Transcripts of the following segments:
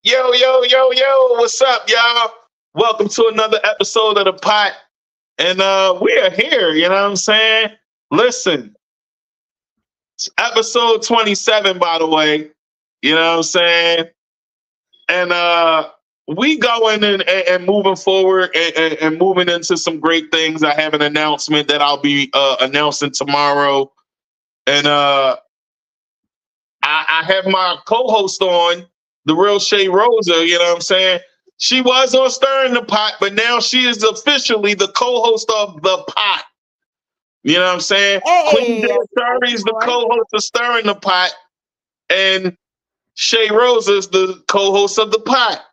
Yo, yo, yo, yo, what's up, y'all? Welcome to another episode of The Pot. And we are here, you know what I'm saying? Listen, it's episode 27, by the way. You know what I'm saying? And we going and moving forward and moving into some great things. I have an announcement that I'll be announcing tomorrow. And I have my co-host on, the real Shay Rosa, you know what I'm saying? She was on Stirring the Pot, but now she is officially the co-host of The Pot. You know what I'm saying? Queen Hey, Curry is the boy. co-host of Stirring the Pot, and Shay Rosa is the co-host of The Pot.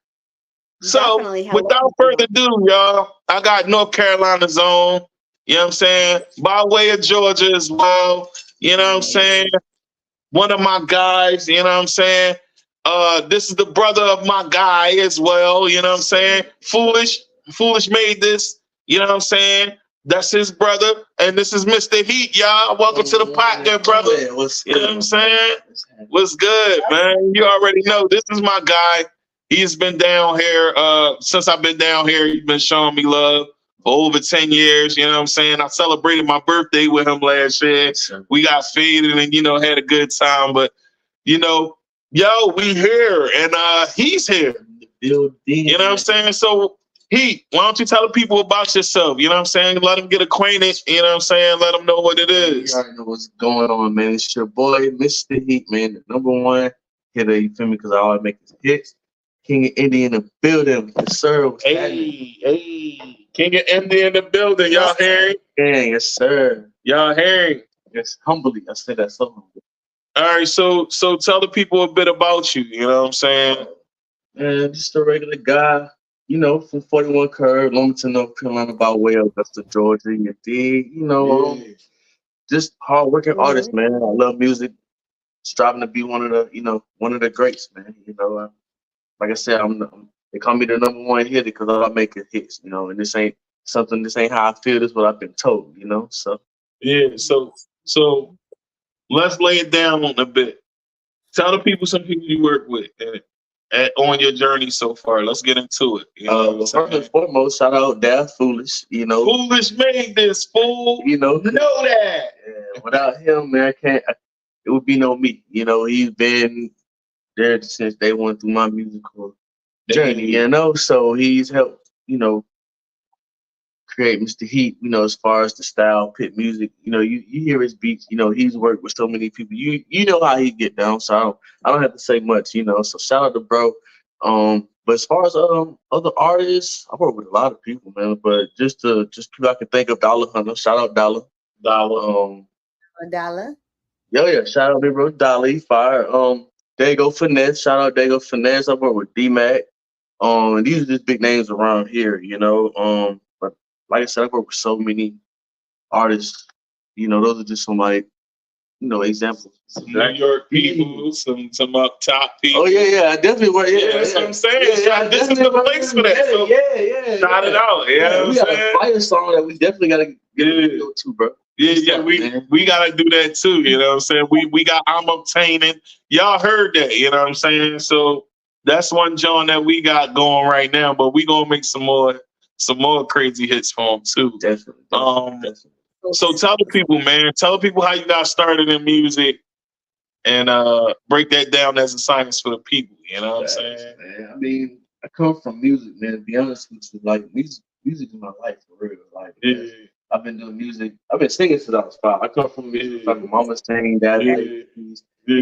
So, Definitely. Hello. without further ado, y'all, I got North Carolina's own, you know what I'm saying? By way of Georgia as well, you know what I'm saying? One of my guys, you know what I'm saying? This is the brother of my guy as well, you know what I'm saying? Foolish made this, you know what I'm saying? That's his brother, and this is Mistaheatt, y'all. Welcome to the pot, there, brother. Yeah, what's You know good? what I'm saying? What's good, man? You already know this is my guy. He's been down here since I've been down here. He's been showing me love for over 10 years. You know what I'm saying? I celebrated my birthday with him last year. We got faded and, had a good time. But, yo, we here and he's here. You know what I'm saying? So, why don't you tell the people about yourself? You know what I'm saying? Let them get acquainted. You know what I'm saying? Let them know what it is. You already know what's going on, man. It's your boy, Mr. Heat, man. The number one hitter, you feel me? Because I always make his hits. King of India in the building. Yes, sir. Hey. King of India in the building. Y'all hearing? Yeah, yes, sir. Y'all hearing? Yes, humbly. I say that so humbly. All right, so tell the people a bit about you. You know what I'm saying? Man, just a regular guy, from 41 Curve, Wilmington, North Carolina, by way of Augusta, Georgia. You dig? Just hard-working artist, man. I love music. Striving to be one of the greats, man. Like I said, they call me the number one hitter because all I make is hits, and this ain't something. This ain't how I feel. This is what I've been told, So Yeah. So let's lay it down a bit. Tell the people some people you work with on your journey so far. Let's get into it. First and foremost, shout out Dad Foolish. Foolish made this fool. Know that. Yeah, without him, man, it would be no me. He's been there since day one through my musical journey. So he's helped. Create Mistaheatt, as far as the style, pit music, you hear his beats, he's worked with so many people. You know how he get down, so I don't have to say much, so shout out to bro. But as far as other artists, I work with a lot of people, man. But just people I can think of, Dollar Hunter, shout out Dollar. Dollar. Yeah, shout out big bro Dolly, fire. Dago Finesse, shout out Dago Finesse. I work with D-Mac. These are just big names around here, But like I said, I work with so many artists. Those are just some examples. New York people, some up top people. Oh yeah, I definitely work. Yeah, that's what I'm saying. This is the place for that. So shout it out. Yeah, we got a fire song that we definitely gotta get into too, bro. Yeah, we gotta do that too. You know what I'm saying? We got I'm obtaining. Y'all heard that, you know what I'm saying? So that's one John that we got going right now, but we gonna make some more crazy hits for him too. Definitely. So tell the people, man. Tell the people how you got started in music and break that down as a science for the people. You know what I'm saying? Man. I mean, I come from music, man. To be honest with you, like music is my life for real. Like, I've been doing music. I've been singing since I was 5. I come from music. Like my mama sang, dad he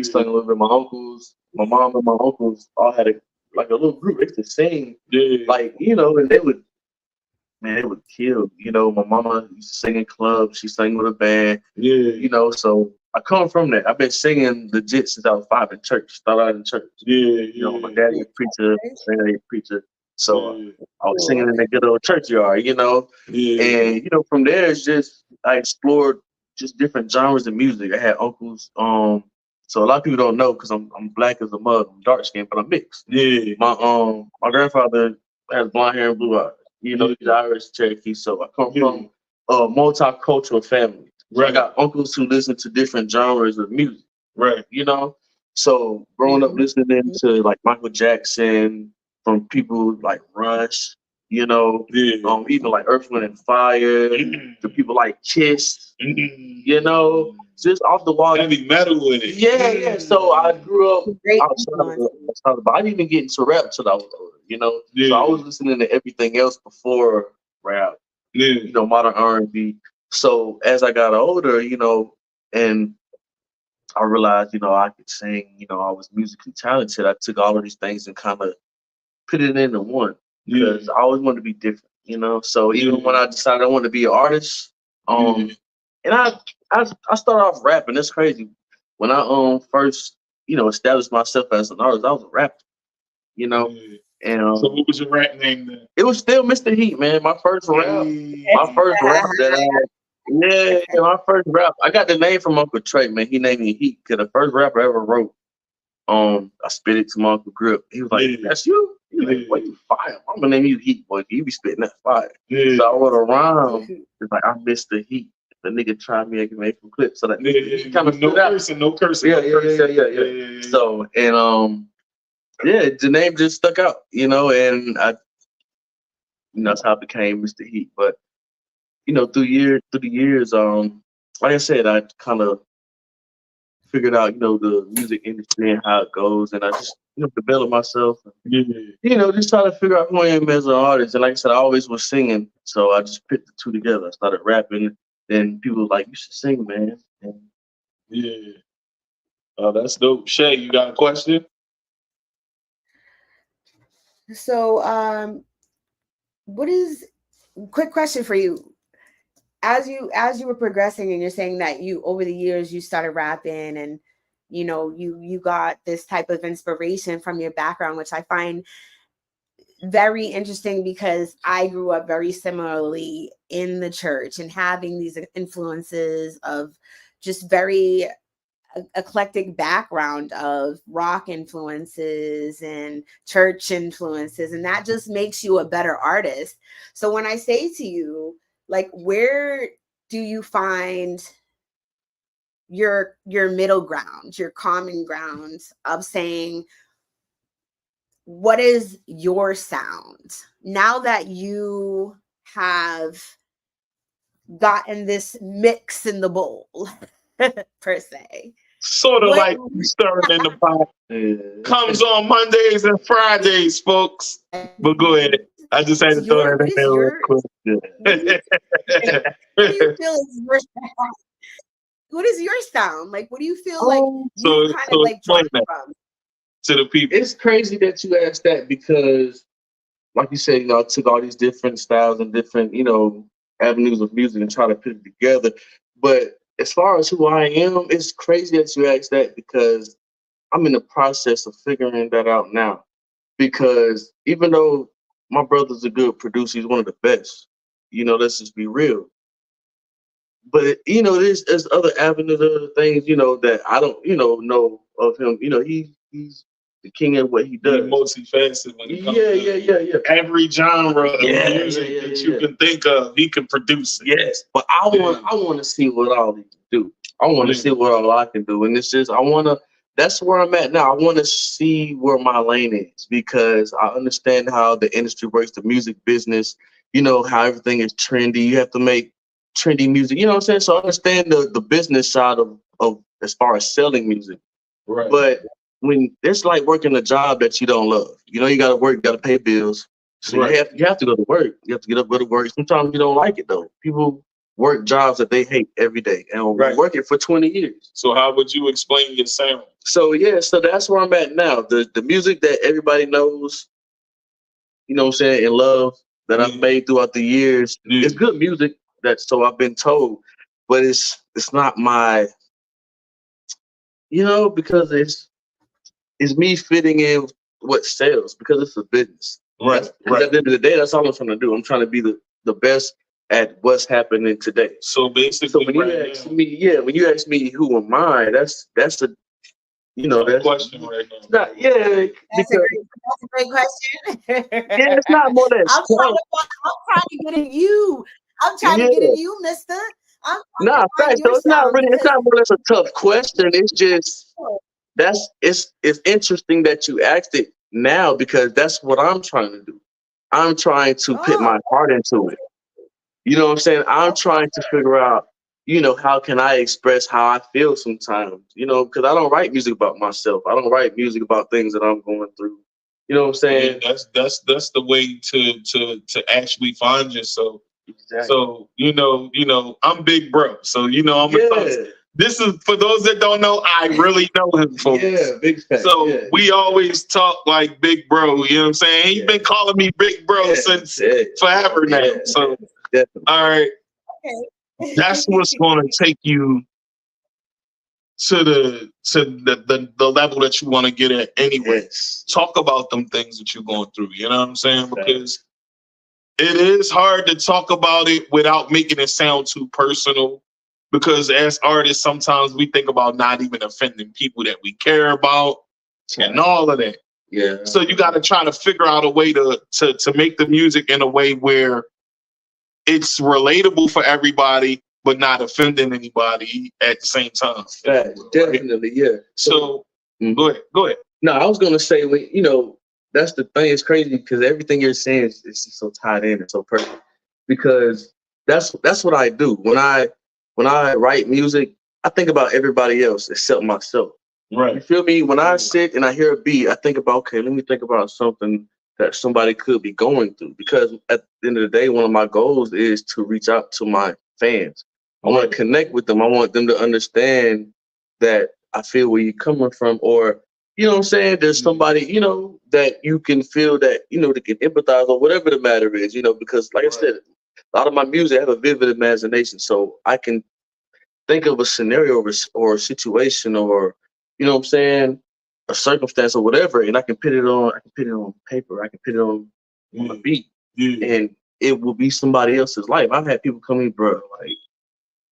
sang a little bit. My uncles, my mom, and my uncles all had a little group. They used to sing, and they would kill. My mama used to sing in clubs. She sang with a band. So I come from that. I've been singing legit since I was 5 in church. Started out in church. My daddy a preacher, granddaddy a preacher. So I was singing in that good old churchyard, And from there it's just I explored just different genres of music. I had uncles. So a lot of people don't know because I'm black as a mug. I'm dark skinned, but I'm mixed. My grandfather has blonde hair and blue eyes. He's Irish Cherokee. So I come from a multicultural family. So I got uncles who listen to different genres of music. Right. So growing up listening to like Michael Jackson, from people like Rush, even like Earth, Wind and Fire, to people like Kiss, just off the wall. Heavy metal with it. Yeah. So I grew up outside, but I didn't even get into rap until I was older, So I was listening to everything else before rap, modern R&B. So as I got older, and I realized, I could sing, I was musically talented. I took all of these things and kind of put it into one because I always wanted to be different, So even when I decided I wanted to be an artist, and I started off rapping. It's crazy. When I first, established myself as an artist, I was a rapper, And so what was your rap name then? It was still Mistaheatt, man. My first rap that my first rap. I got the name from Uncle Trey, man. He named me Heat because the first rap I ever wrote. I spit it to my Uncle Grip. He was like, "That's you." He was like, "What you fire? I'm gonna name you Heat, boy. You be spitting that fire." So I wrote a rhyme. It's like I missed the heat. The nigga tried me, I can make some clips. So that kind of no cursing. Yeah. So the name just stuck out, and that's how I became Mistaheatt. But through the years, like I said, I kind of figured out, the music industry and how it goes, and I just, developed myself. Just try to figure out who I am as an artist. And like I said, I always was singing, so I just put the two together. I started rapping, then people were like, "You should sing, man." And oh, that's dope. Shay, you got a question? So, quick question for you. As you were progressing and you're saying that you over the years you started rapping and you got this type of inspiration from your background, which I find very interesting because I grew up very similarly in the church and having these influences of just very eclectic background of rock influences and church influences, and that just makes you a better artist. So when I say to you, like, where do you find your middle ground, your common ground of saying, what is your sound now that you have gotten this mix in the bowl per se? Sort of like stirring in the pot. Comes on Mondays and Fridays, folks. But go ahead. I just had to throw that in there real quick. What do you feel is your sound? What is your sound? Like, what do you feel like you kind of like drawn from? To the people. It's crazy that you asked that because, like you said, I took all these different styles and different, avenues of music and try to put it together. But as far as who I am, it's crazy that you asked that because I'm in the process of figuring that out now. Because even though my brother's a good producer, he's one of the best, let's just be real. But, there's other avenues, other things, that I don't, know of him. He's the king of what he does. He's multifaceted when it comes to every genre of music that you can think of, he can produce it. Yes, but I want to see what all he can do. I want to see what all I can do, and it's just that's where I'm at now. I want to see where my lane is because I understand how the industry works, the music business. How everything is trendy. You have to make trendy music. You know what I'm saying? So I understand the business side of as far as selling music. Right. But when it's like working a job that you don't love, you got to work, you got to pay bills. So you have to go to work. You have to get up, go to work. Sometimes you don't like it though. People work jobs that they hate every day and work it for 20 years. So how would you explain your sound? So so that's where I'm at now. The music that everybody knows, what I'm saying, and love that I've made throughout the years. It's good music, so I've been told, but it's not my, because it's me fitting in what sells because it's a business. Right. At the end of the day, that's all I'm trying to do. I'm trying to be the best at what's happening today. So basically, when you ask me who am I, that's a that's question right now. It's not, that's a great question. It's not more than I'm trying to get at you. I'm trying to get at you, Mister. So it's not more or less a tough question. It's just it's interesting that you asked it now, because that's what I'm trying to do. I'm trying to put Oh, my heart into it. You know what I'm saying? I'm okay. trying to figure out, how can I express how I feel sometimes, because I don't write music about myself. I don't write music about things that I'm going through. You know what I'm saying? Yeah, that's the way to actually find yourself. Exactly. So I'm Big Bro. So I'm Yeah. this is for those that don't know. I really know him, folks. Yeah, big fact. So Yeah. we always talk like Big Bro. You know what I'm saying? He's been calling me Big Bro since forever now. So Definitely. all right, Okay. that's what's going to take you to the level that you want to get at anyway. Yes. Talk about them things that you're going through. You know what I'm saying? Because it is hard to talk about it without making it sound too personal. Because as artists, sometimes we think about not even offending people that we care about and all of that. Yeah. So you got to try to figure out a way to make the music in a way where it's relatable for everybody, but not offending anybody at the same time. Definitely, yeah. So go ahead. No, I was gonna say, that's the thing. It's crazy because everything you're saying is just so tied in and so perfect. Because that's what I do when I write music. I think about everybody else except myself. Right. You feel me? When I sit and I hear a beat, I think about, okay, let me think about something that somebody could be going through. Because at the end of the day, one of my goals is to reach out to my fans. I want to connect with them. I want them to understand that I feel where you're coming from, or you know what I'm saying? There's somebody, that you can feel that, they can empathize or whatever the matter is, because like I said, a lot of my music I have a vivid imagination. So I can think of a scenario or a situation, or, you know what I'm saying, a circumstance or whatever, and I can put it on paper, I can put it on a beat, and it will be somebody else's life. I've had people come in, bro, like,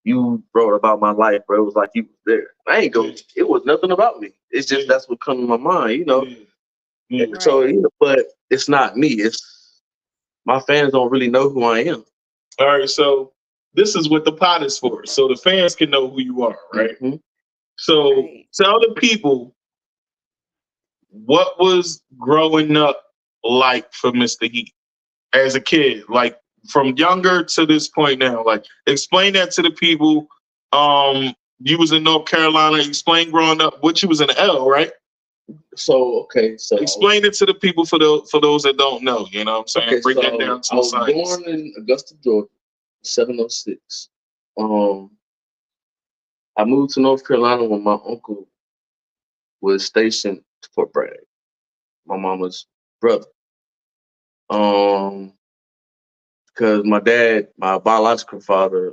you wrote about my life, bro. It was like you was there. I ain't go. It was nothing about me. It's just that's what comes to my mind, So, but it's not me. It's my fans don't really know who I am. All right, so this is what the pot is for, so the fans can know who you are, right? Mm-hmm. So tell the people what was growing up like for Mistaheatt as a kid, like from younger to this point now. Like, explain that to the people. You was in North Carolina. Explain growing up. What you was in L, right? So explain it to the people for those that don't know. You know what I'm saying? Okay, Break that down to I was science. born in Augusta, Georgia, 706. I moved to North Carolina when my uncle was stationed at Fort Bragg, my mama's brother. Because my dad, my biological father,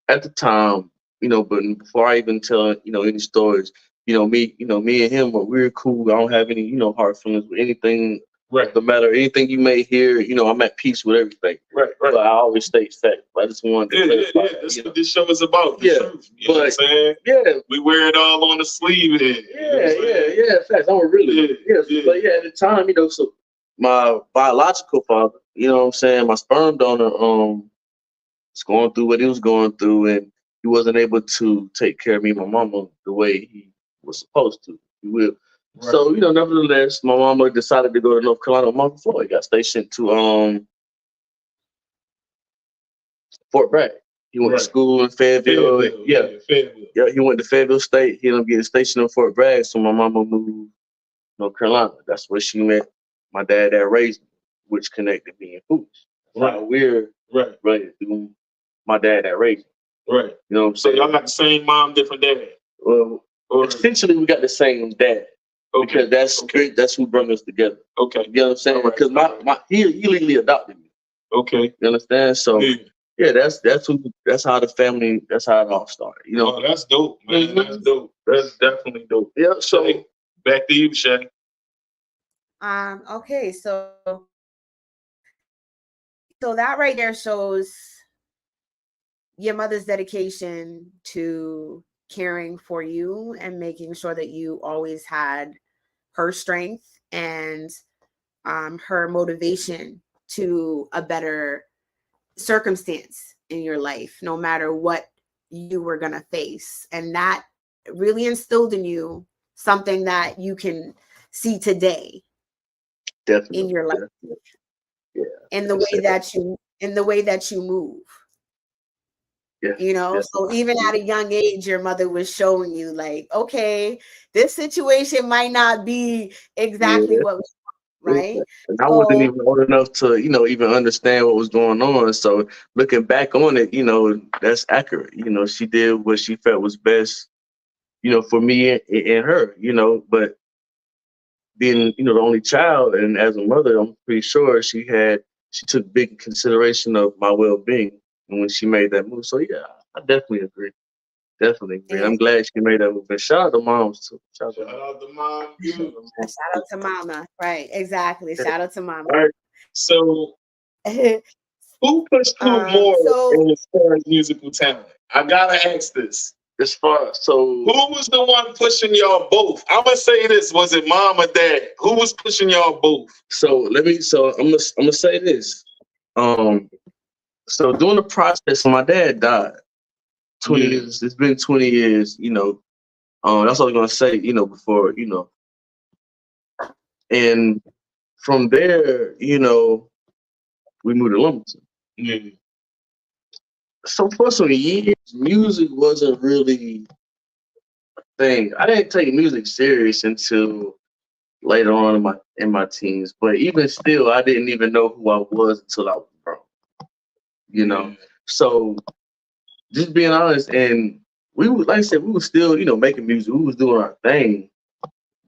at the time, but before I even tell, any stories, me and him, we're cool. I don't have any, hard feelings with anything. Right. No matter anything you may hear, I'm at peace with everything. Right. But I always stay fact. I just wanted to clarify that, That's what this show is about. The truth. You know what I'm saying? Yeah. We wear it all on the sleeve. Yeah. Facts. I'm really. But at the time, so my biological father, you know what I'm saying, my sperm donor, was going through what he was going through, and he wasn't able to take care of me and my mama the way he was supposed to. He will. Right. So, nevertheless, my mama decided to go to North Carolina a month before. He got stationed to Fort Bragg. He went to school in Fayetteville. Fayetteville. He went to Fayetteville State. He ended up getting stationed in Fort Bragg, so my mama moved to North Carolina. That's where she met my dad that raised me, which connected me and Pooch. Right. We're related through my dad that raised me. Right. You know what I'm saying? So y'all got the same mom, different dad? Well, essentially we got the same dad. Okay. Because that's who brought us together. Okay. You know what I'm saying? Because he legally adopted me. Okay. You understand? So that's how the family, that's how it all started. Oh, that's dope, man. That's dope. That's definitely dope. Yeah. So back to you, Shay. Okay, so that right there shows your mother's dedication to caring for you and making sure that you always had her strength and her motivation to a better circumstance in your life, no matter what you were going to face. And that really instilled in you something that you can see today. Definitely. In your life. Yeah. In the way that you move. Yeah. You know, so even at a young age, your mother was showing you like, okay, this situation might not be exactly what we want, right? And I wasn't even old enough to, you know, even understand what was going on. So looking back on it, you know, that's accurate. You know, she did what she felt was best, you know, for me and her, you know, but being, you know, the only child and as a mother, I'm pretty sure she took big consideration of my well-being when she made that move. So yeah, I definitely agree. Definitely agree. I'm glad she made that move. And shout out to moms too. Shout out to mom. Shout out to mama. Right. Exactly. Shout out to mama. All right. So who pushed who more as far as musical talent? I gotta ask this. Who was the one pushing y'all both? I'm gonna say this: was it mom or dad? Who was pushing y'all both? So I'm gonna say this. So during the process, my dad died. 20 years. It's been 20 years. You know, that's what I was gonna say. You know, before you know, and from there, you know, we moved to Lumberton. Yeah. So for some years, music wasn't really a thing. I didn't take music serious until later on in my teens. But even still, I didn't even know who I was until I was grown. You know, so just being honest, and we were, like I said, we were still, you know, making music. We was doing our thing.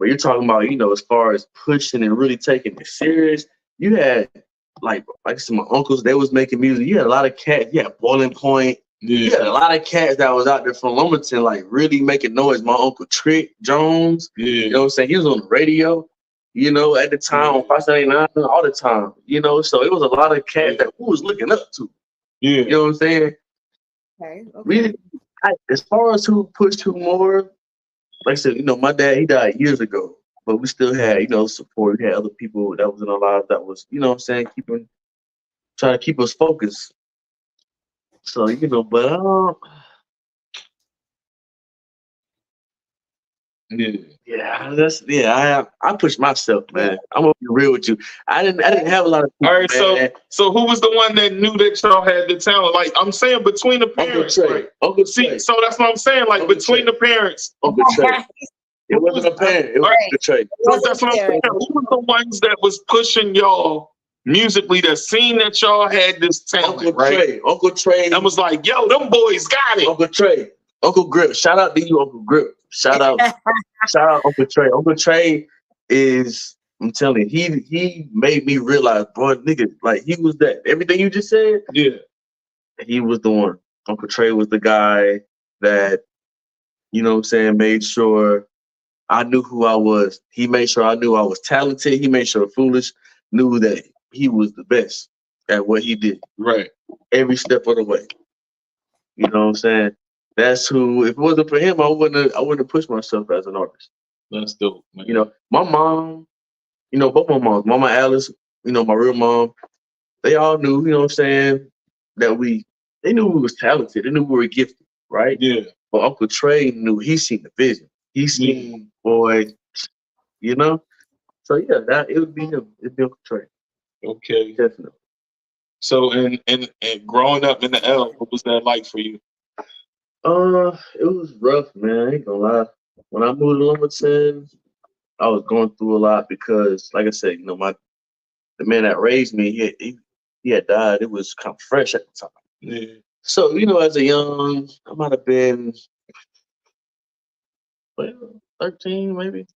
But you're talking about, you know, as far as pushing and really taking it serious, you had like I said, my uncles, they was making music. You had a lot of cats. You had Boiling Point. You had a lot of cats that was out there from Lumberton, like really making noise. My uncle Trick Jones, you know what I'm saying? He was on the radio, you know, at the time on 579 all the time, you know. So it was a lot of cats that who was looking up to. You know what I'm saying? Okay. As far as who pushed who more, like I said, you know, my dad, he died years ago, but we still had, you know, support. We had other people that was in our lives that was, you know what I'm saying, trying to keep us focused. So, you know, but I pushed myself, man. I'm gonna be real with you. I didn't have a lot of people. All right, so who was the one that knew that y'all had the talent? Like I'm saying, between the parents, Uncle Trey. See, so that's what I'm saying. Like Uncle between Trey. The parents, Uncle Trey. It wasn't a parent. It was Uncle Trey. So that's what I'm saying. Who was the ones that was pushing y'all musically? That seen that y'all had this talent, Uncle Trey. And was like, yo, them boys got it. Uncle Trey. Uncle Grip. Shout out to you, Uncle Grip. Shout out Uncle Trey. Uncle Trey is, I'm telling you, he made me realize, boy, nigga, like he was that. Everything you just said, he was the one. Uncle Trey was the guy that, you know what I'm saying, made sure I knew who I was. He made sure I knew I was talented. He made sure Foolish knew that he was the best at what he did. Right. Every step of the way. You know what I'm saying? That's who. If it wasn't for him, I wouldn't have pushed myself as an artist. That's dope, man. You know, my mom, you know, both my moms, Mama Alice, you know, my real mom, they all knew, you know what I'm saying, that they knew we was talented. They knew we were gifted, right? Yeah. But Uncle Trey knew, he seen the vision. He seen, boy, you know? So yeah, it would be him. It'd be Uncle Trey. Okay. Definitely. So and growing up in the L, what was that like for you? It was rough, man. I ain't gonna lie. When I moved to Lumberton, I was going through a lot because, like I said, you know, the man that raised me, he had died. It was kind of fresh at the time. Yeah. So, you know, as a young, I might have been 13 maybe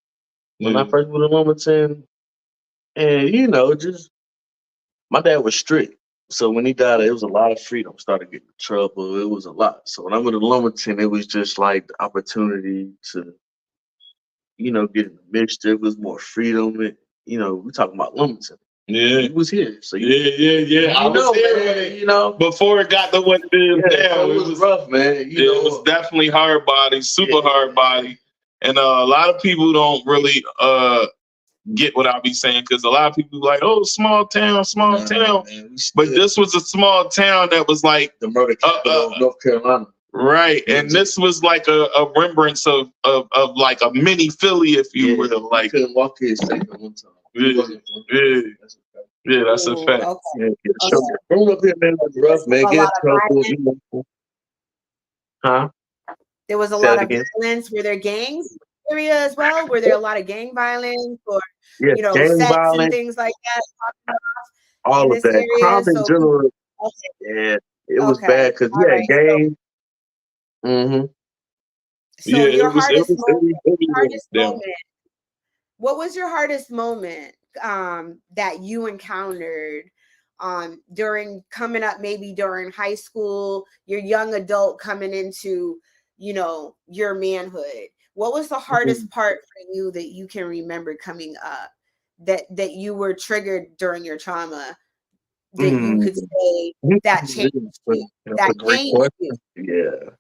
when I first moved to Lumberton. And, you know, just my dad was strict. So when he died, it was a lot of freedom. Started getting in trouble. It was a lot. So when I moved to Lumberton, it was just like the opportunity to, you know, get in the mixture. It was more freedom. And, you know, we're talking about Lumberton. Yeah, he was here. So I was here, you know, before it got to what it is now. So it was rough, man. You know, it was definitely hard body, super hard body, and a lot of people don't really get what I be saying because a lot of people like, oh, small town, man, but this was a small town that was like the murder capital of North Carolina. Right, and this was like a remembrance of like a mini Philly, if you will. Like, couldn't walk his state at one time. Yeah, that's a fact. Okay. Yeah. So growing up here, man, was rough, man. A Get in lot of trouble, violence. Huh? There was a Say lot that of again? violence. Were there gangs in the area as well? Were there a lot of gang violence or Yeah, gang sets and violence, things like that in all of this that. area? Crime in So general, okay, yeah, it was okay, bad because all we had right. gangs. Mm-hmm. So Yeah, your it hardest was moment, hardest down. what was your hardest moment that you encountered during coming up, maybe during high school, your young adult coming into, your manhood? What was the hardest part for you that you can remember coming up that you were triggered during your trauma that you could say that changed you? That's That a great changed you. question. Yeah,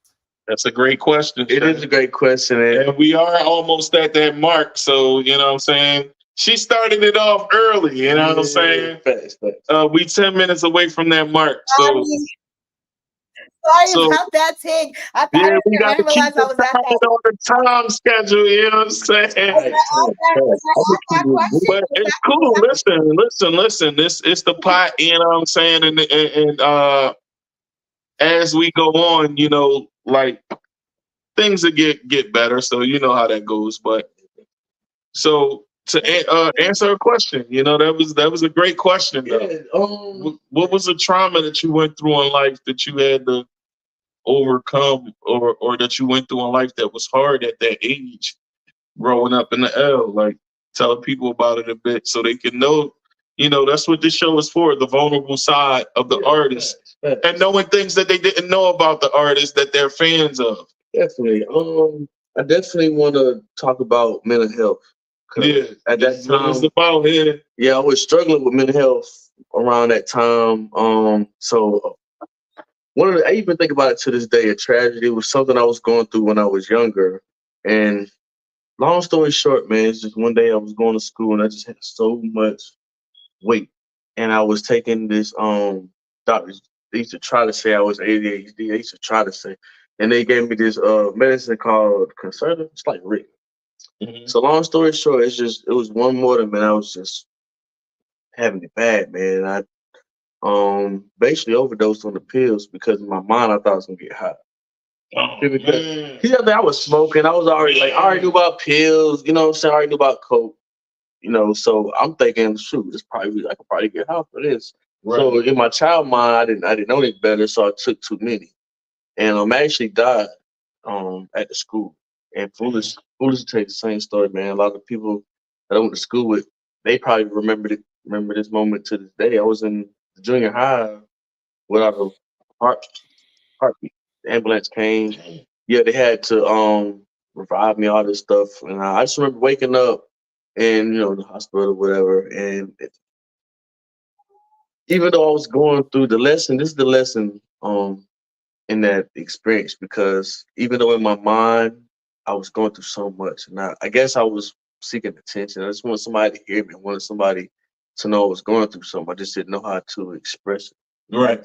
That's a great question. it is a great question, And we are almost at that mark. So, you know what I'm saying? She started it off early, you know what I'm saying? Facts. We 10 minutes away from that mark. Sorry So about that, Tig. I thought yeah, we I got to didn't keep realize I was at that. on the time schedule, you know what I'm saying? Was I asked that question? But it's cool. Listen. This it's the pot, you know what I'm saying? And as we go on, like things will get better. So you know how that goes. But so to answer a question, that was a great question though. Yeah, What was the trauma that you went through in life that you had to overcome or that you went through in life that was hard at that age growing up in the L? Like tell people about it a bit so they can know, that's what this show is for, the vulnerable side of the artist. facts. And knowing things that they didn't know about the artist that they're fans of. Definitely. I definitely want to talk about mental health. 'Cause Yeah. at that time, it's about here. yeah, I was struggling with mental health around that time. So I even think about it to this day. A tragedy was something I was going through when I was younger. And long story short, man, it's just one day I was going to school and I just had so much weight, and I was taking this doctors. They used to try to say I was ADHD. They used to try to say, and they gave me this medicine called Concerta. It's like Rick. Mhm. So long story short, it was one morning, man. I was just having it bad, man. I basically overdosed on the pills because in my mind I thought I was gonna get high. Oh, Because man. I was smoking. I was already I already knew about pills. You know what I'm saying? I already knew about coke. So I'm thinking, shoot, I could probably get high for this. Right. So in my child mind, I didn't know any better, so I took too many, and I actually died at the school. And foolish to tell you the same story, man. A lot of people that I went to school with, they probably remember this moment to this day. I was in the junior high without a heartbeat. The ambulance came. Yeah, they had to revive me, all this stuff, and I just remember waking up in the hospital or whatever. And even though I was going through the lesson, this is the lesson in that experience, because even though in my mind I was going through so much, and I guess I was seeking attention. I just wanted somebody to hear me. I wanted somebody to know I was going through something. I just didn't know how to express it. Right.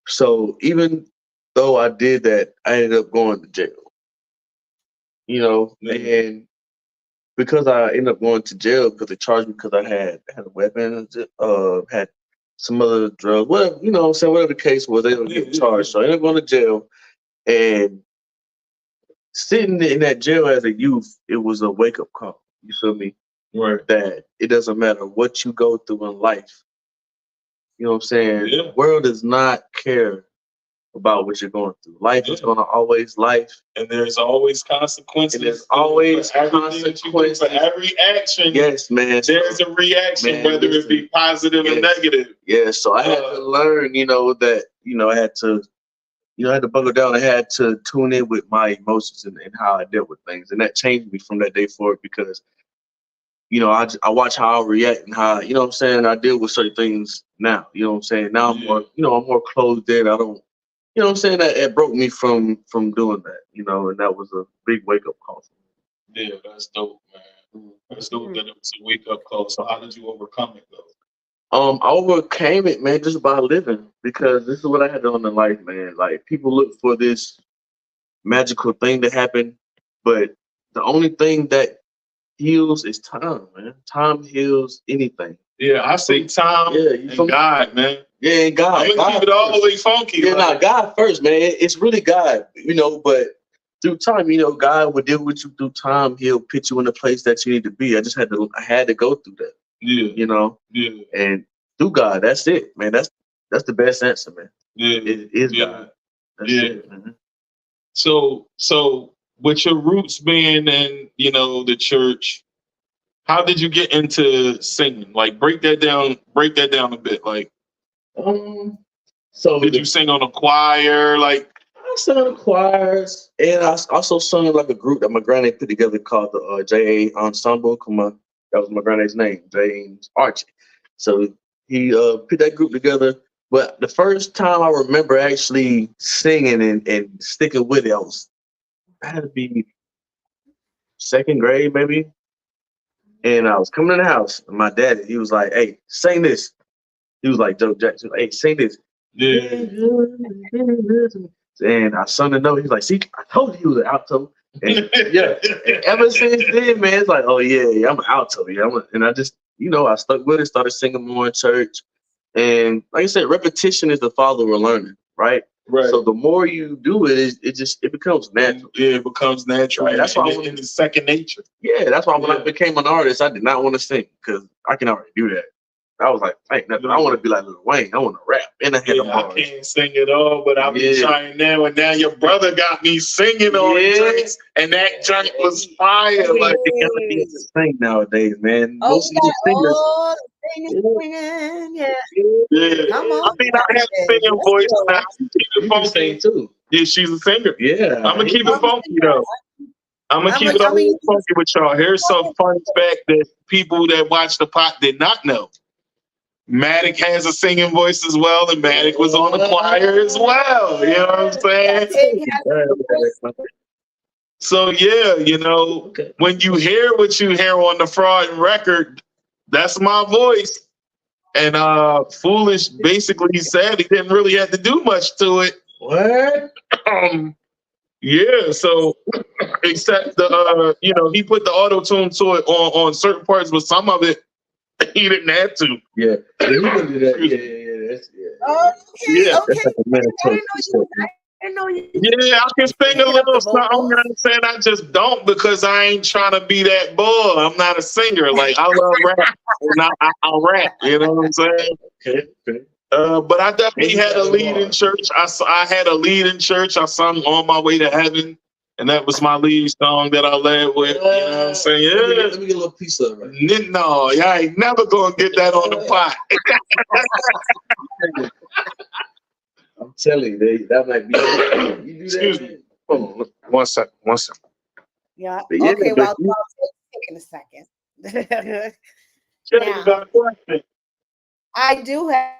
So even though I did that, I ended up going to jail. And because I ended up going to jail because they charged me because I had a weapon, had some other drugs, whatever, what I'm saying, whatever the case was, they don't get charged. So I ended up going to jail, and sitting in that jail as a youth, it was a wake up call. You feel me? Right. That it doesn't matter what you go through in life. You know what I'm saying? Yeah. The world does not care about what you're going through. Life is gonna always life. And there's always consequences. And there's always for every action. Yes, man. There's a reaction, man, whether it be positive or negative. Yeah, so I had to learn, that, I had to buckle down. I had to tune in with my emotions and how I dealt with things. And that changed me from that day forward because, I watch how I react and how, what I'm saying, I deal with certain things now. You know what I'm saying? Now I'm more, I'm more closed in. I don't, what I'm saying, that it broke me from doing that, and that was a big wake up call for me. Yeah, that's dope, man. That's dope that it was a wake up call. So how did you overcome it though? I overcame it, man, just by living, because this is what I had done in life, man. Like, people look for this magical thing to happen, but the only thing that heals is time, man. Time heals anything. Yeah, I say time and God, man. Yeah, and God. I'm gonna keep it all the way funky. Yeah, nah, God first, man. It's really God, but through time, God will deal with you through time. He'll put you in the place that you need to be. I had to go through that. Yeah. Yeah. And through God, that's it, man. That's the best answer, man. Yeah. It is God. That's it, man. So with your roots being in, the church, how did you get into singing? Like break that down a bit. Like so did you sing on a choir? Like I sang in choirs, and I also sung in like a group that my granddad put together called the JA Ensemble. That was my granddad's name, James Archie. So he put that group together. But the first time I remember actually singing and sticking with it, I had to be second grade maybe. And I was coming in the house, and my dad, he was like, "Hey, sing this." He was like, "Joe Jackson, hey, sing this." Yeah. And I sung the note. He's like, "See, I told you he was an alto." And yeah, and ever since then, man, it's like, "Oh yeah, I'm an alto." Yeah, and I just, I stuck with it, started singing more in church. And like I said, repetition is the father of learning, right? Right. So the more you do it, it becomes natural. Yeah, it becomes natural. Right. That's why it's second nature. Yeah, that's why when I became an artist, I did not want to sing because I can already do that. I was like, ain't nothing. I want to be like Lil Wayne. I want to rap. And I I can't sing at all, but I've been trying now. And now your brother got me singing on drinks, and that joint was fire. Like you gotta be able to sing nowadays, man. Oh, Most of the singers. singing, yeah. Come on, I mean, I have a singing voice now. You can sing too. Yeah, she's a singer. Yeah, I'm gonna keep it funky though. I'm gonna keep it all funky with y'all. Here's some fun fact that people that watch the pot did not know. Matic has a singing voice as well, and Matic was on the choir as well. You know what I'm saying? So yeah, when you hear what you hear on the Fraud record, that's my voice. And Foolish basically said he didn't really have to do much to it. What? Yeah, so except he put the auto tune to it on certain parts, but some of it he didn't have to. Yeah, he can do that. Yeah. That's like a meditation. Yeah, I can sing a little something. You know what I'm saying? I just don't because I ain't trying to be that boy. I'm not a singer. Like I love rap, and I'll rap. You know what I'm saying? Okay. But I definitely had a lead in church. I had a lead in church. I sung "On My Way to Heaven," and that was my lead song that I led with. You know what I'm saying? Yeah. Let me get a little piece of it. Right? No, I ain't never gonna get that on the pot. I'm telling you, that might be. You do Excuse that, me. Hold on, one second. Yeah. Yeah, Okay. Well, taking a second. You got a question. I do have.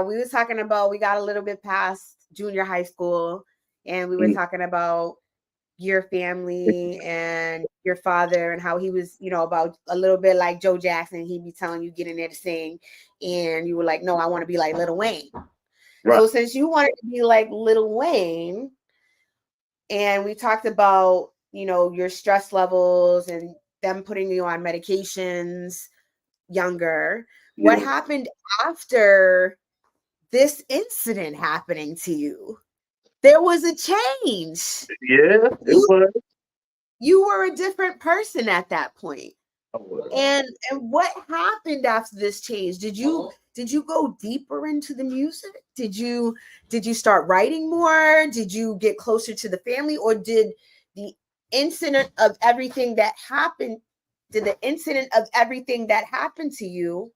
We were talking about. We got a little bit past junior high school, and we were talking about your family and your father and how he was, about a little bit like Joe Jackson. He'd be telling you get in there to sing, and you were like, "No, I want to be like Lil Wayne." Right. So since you wanted to be like Lil Wayne, and we talked about your stress levels and them putting you on medications younger, what happened after this incident happening to you? There was a change. Yeah, it was. You were a different person at that point. And what happened after this change? Did you go deeper into the music? Did you start writing more? Did you get closer to the family, or did the incident of everything that happened to you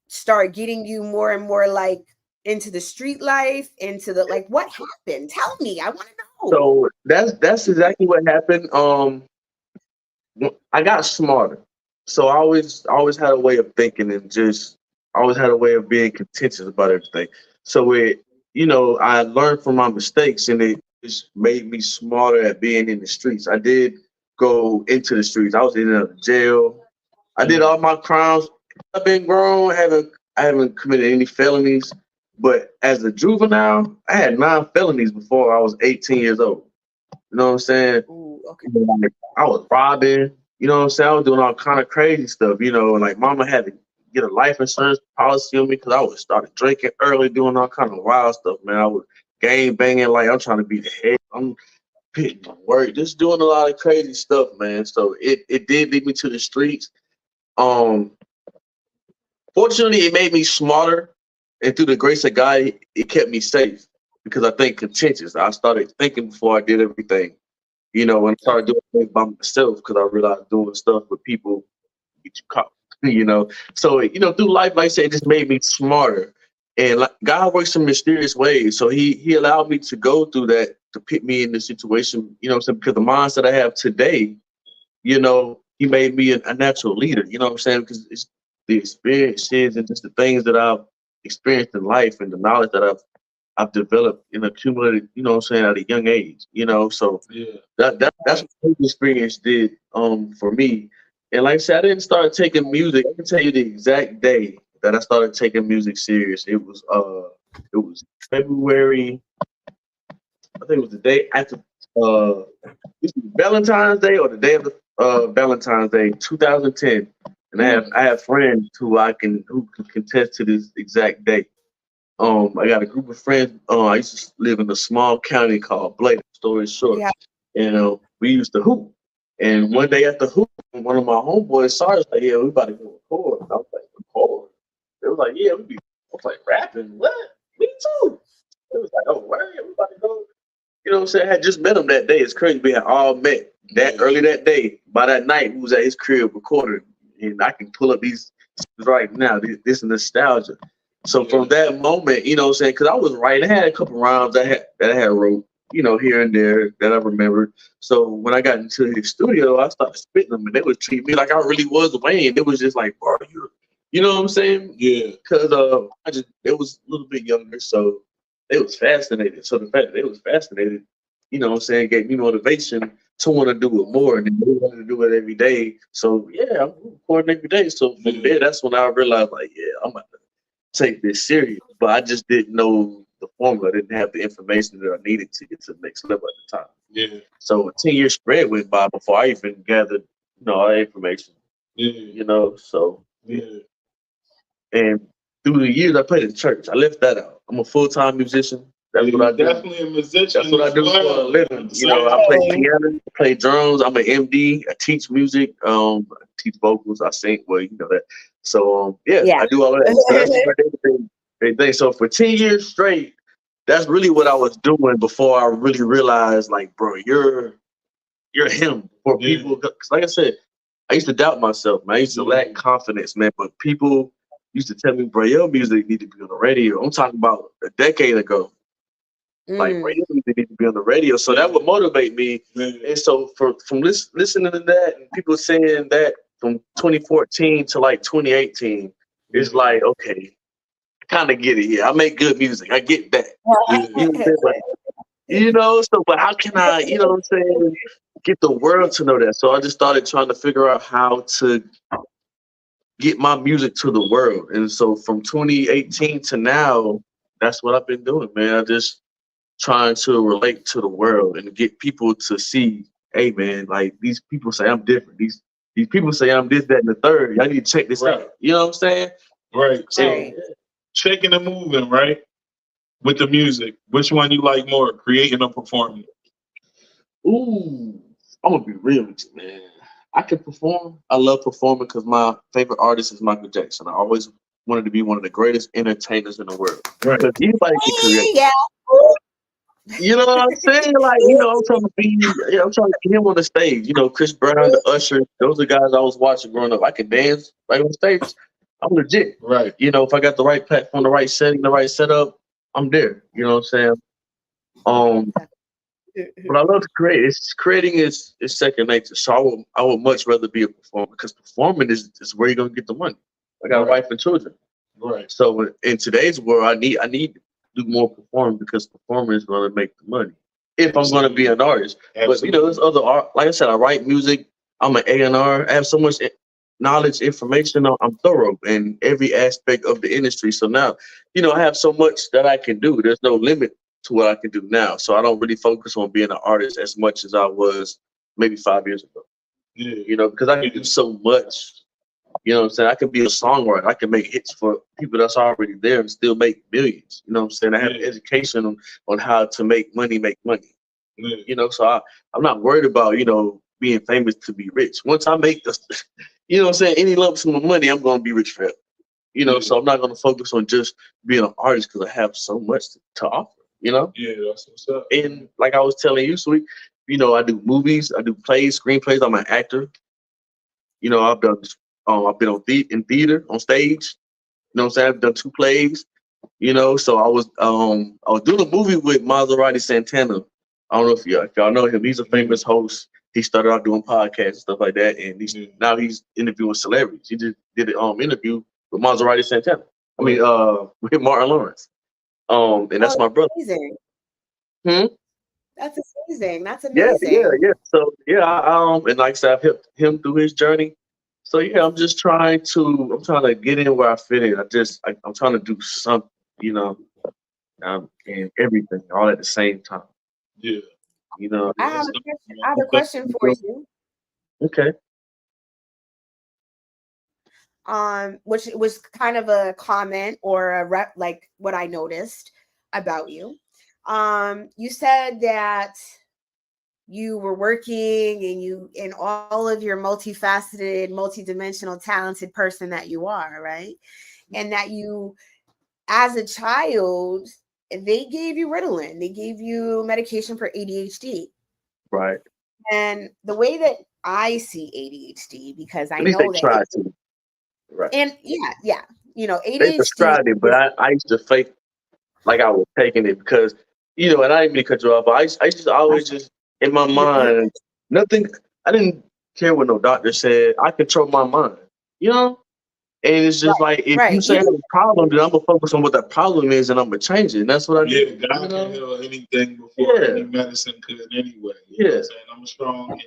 start getting you more and more like into the street life, into the what happened? Tell me. I want to know. So that's exactly what happened. I got smarter. So I always had a way of thinking and just always had a way of being contentious about everything. So I learned from my mistakes, and it just made me smarter at being in the streets. I did go into the streets. I was in a jail. I did all my crimes. I've been grown. I haven't committed any felonies, But as a juvenile, I had 9 felonies before I was 18 years old. You know what I'm saying? Ooh, okay. Like, I was robbing. You know what I'm saying? I was doing all kind of crazy stuff. You know, like mama had to get a life insurance policy on me because I was started drinking early, doing all kind of wild stuff. Man, I was gang banging like I'm trying to be the head. I'm pitting my work, just doing a lot of crazy stuff, man. So it did lead me to the streets. Um, Fortunately, it made me smarter, and through the grace of God, it kept me safe because I think contentious. I started thinking before I did everything. You know, when I started doing things by myself because I realized doing stuff with people get you caught. You know, so through life, like I said, it just made me smarter. And like, God works in mysterious ways. So he allowed me to go through that to put me in the situation. You know, what I'm saying, because the mindset I have today, he made me a natural leader. You know what I'm saying? Because it's the experiences and just the things that I've experienced in life and the knowledge that I've developed and accumulated, you know what I'm saying, at a young age, So Yeah. that's what the experience did for me. And like I said, I didn't start taking music. I can tell you the exact day that I started taking music serious. It was February, I think it was the day after Valentine's Day or the day of the Valentine's Day, 2010. And I have friends who can contest to this exact day. I got a group of friends. I used to live in a small county called Blake. Story short, Yeah. and we used to hoop. And one day at the hoop, one of my homeboys saw us like, "Yeah, we about to go record." And I was like, "Record?" They was like, "Yeah, we be." I was like, "Rapping? What? Me too." It was like, "Oh, where? We about to go." You know what I'm saying? I had just met him that day. It's crazy. We had all met that early that day. By that night, we was at his crib recording, and I can pull up these right now. This nostalgia. So from that moment, you know what I'm saying? Because I was writing, I had a couple rhymes that I had wrote, here and there that I remembered. So when I got into his studio, I started spitting them, and they would treat me like I really was Wayne. It was just like, bro, you know what I'm saying? Yeah. Because it was a little bit younger, so they was fascinated. So the fact that they was fascinated, you know what I'm saying, gave me motivation to want to do it more, and then they wanted to do it every day. So yeah, I'm recording every day. So from there, that's when I realized, like, yeah, I'm about to take this serious. But I just didn't know the formula. I didn't have the information that I needed to get to the next level at the time. Yeah. So a 10-year spread went by before I even gathered, all that information. Yeah. So Yeah. and through the years, I played in church. I left that out. I'm a full-time musician. That's what I do. Definitely a musician. That's what I do for a living. I play piano, I play drums. I'm an MD. I teach music. I teach vocals. I sing. Well, you know that. So Yeah. I do all of that. So that's my everything. So for 10 years straight, that's really what I was doing before I really realized, like, bro, you're him. For people, because like I said, I used to doubt myself, man. I used to lack confidence, man. But people used to tell me, bro, your music need to be on the radio. I'm talking about a decade ago. Like, bro, your music need to be on the radio. So that would motivate me. And so from listening to that and people saying that from 2014 to like 2018, it's like, okay, I kind of get it. Yeah, I make good music. I get that. But how can I, what I'm saying, get the world to know that? So I just started trying to figure out how to get my music to the world. And so from 2018 to now, that's what I've been doing, man. I just trying to relate to the world and get people to see, hey, man, like these people say I'm different. These people say I'm this, that, and the third. Y'all need to check this out. You know what I'm saying? Right. So shaking and moving, right? With the music, which one you like more, creating or performing? Ooh, I'm gonna be real with you, man. I can perform. I love performing because my favorite artist is Michael Jackson. I always wanted to be one of the greatest entertainers in the world. Right. Because anybody can create. Yeah. You know what I'm saying? Like, I'm trying to I'm trying to get him on the stage. Chris Brown, the Usher, those are guys I was watching growing up. I can dance right on stage. I'm legit. Right. If I got the right platform, the right setting, the right setup, I'm there. You know what I'm saying? But I love to create. Creating is second nature. So I would much rather be a performer because performing is where you're gonna get the money. I got a wife and children. Right. So in today's world, I need to do more performing because performing is gonna make the money. If I'm gonna be an artist. Absolutely. But there's other art. Like I said, I write music. I'm an A&R. I have so much knowledge, information. I'm thorough in every aspect of the industry. So now, I have so much that I can do. There's no limit to what I can do now. So I don't really focus on being an artist as much as I was maybe 5 years ago. Yeah. Because I can do so much. You know what I'm saying? I can be a songwriter. I can make hits for people that's already there and still make millions. You know what I'm saying? I have education on how to make money. So I'm not worried about, being famous to be rich. Once I make this, what I'm saying, any lump sum of money, I'm going to be rich forever. So I'm not going to focus on just being an artist because I have so much to offer, Yeah, that's what's up. And like I was telling you, Sweet, I do movies, I do plays, screenplays. I'm an actor. I've done, I've been in theater, on stage. You know what I'm saying? I've done 2 plays. So I was doing a movie with Maserati Santana. I don't know if y'all know him. He's a famous host. He started out doing podcasts and stuff like that, and now he's interviewing celebrities. He just did an interview with Maserati Santana. I mean, with Martin Lawrence. And that's my brother. Amazing. That's amazing. That's Yeah. amazing. So and like I said, I've helped him through his journey. So yeah, I'm trying to get in where I fit in. I'm trying to do something, and everything all at the same time. Yeah. I have a question for you. Okay. Which was kind of a comment or like what I noticed about you. You said that you were working and you in all of your multifaceted, multidimensional, talented person that you are, right? And that you, as a child, they gave you Ritalin. They gave you medication for ADHD. Right. And the way that I see ADHD, because I At least know they that tried to. Right. And yeah, ADHD. They prescribed it, but I used to fake like I was taking it because, and I didn't mean to cut you off, but I used to always just, in my mind, nothing, I didn't care what no doctor said. I control my mind, And it's just like, if you say I have a problem, then I'm going to focus on what that problem is and I'm going to change it. And that's what I do. Yeah, God can heal anything before any medicine could anyway. You know what I'm saying? I'm a strong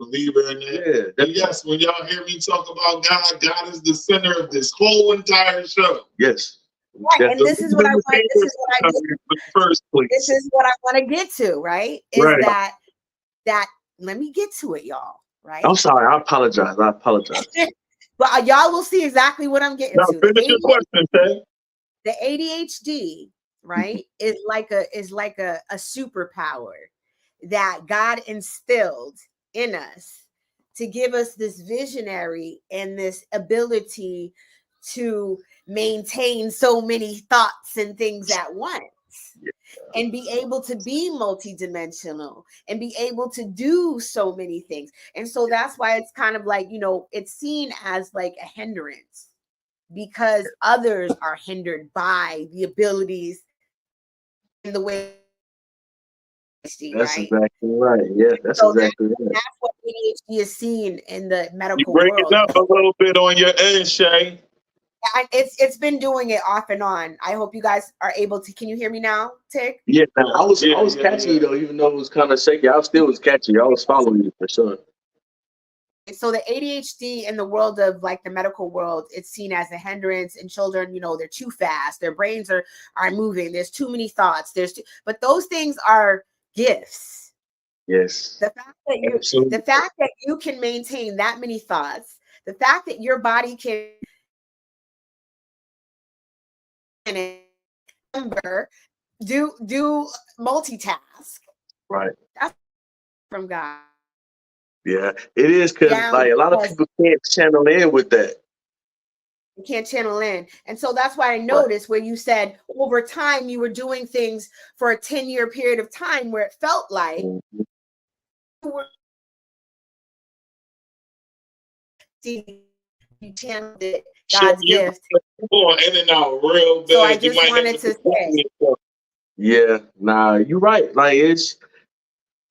believer in that. Yeah. And yes, when y'all hear me talk about God, God is the center of this whole entire show. Yes. Right, and this is what I want. This is what I do. This is what I want to get to. Right? Is that let me get to it, y'all. Right? I'm sorry. I apologize. But y'all will see exactly what I'm getting to. Finish your question, Tay. The ADHD, right, is like a superpower that God instilled in us to give us this visionary and this ability to maintain so many thoughts and things at once. And be able to be multidimensional and be able to do so many things. And so that's why it's kind of like, it's seen as like a hindrance because others are hindered by the abilities in the way. That's exactly right. Yeah, that's exactly right. That's what ADHD is seen in the medical world. You break it up a little bit on your end, Shay. It's been doing it off and on. I hope you guys are able to. Can you hear me now, Tig? Yeah, I was catching you though, even though it was kind of shaky. I still was catching you. I was following you for sure. So the ADHD in the world of like the medical world, it's seen as a hindrance in children. They're too fast. Their brains are moving. There's too many thoughts. But those things are gifts. Yes. The fact that you can maintain that many thoughts, the fact that your body can do multitask. Right. That's from God. Yeah, it is because like a lot of people can't channel in with that. You can't channel in. And so that's why I noticed where you said over time you were doing things for a 10-year period of time where it felt like you channeled it, God's gift. Going in and out real bad. So I just wanted to say. Yeah, nah, you're right. Like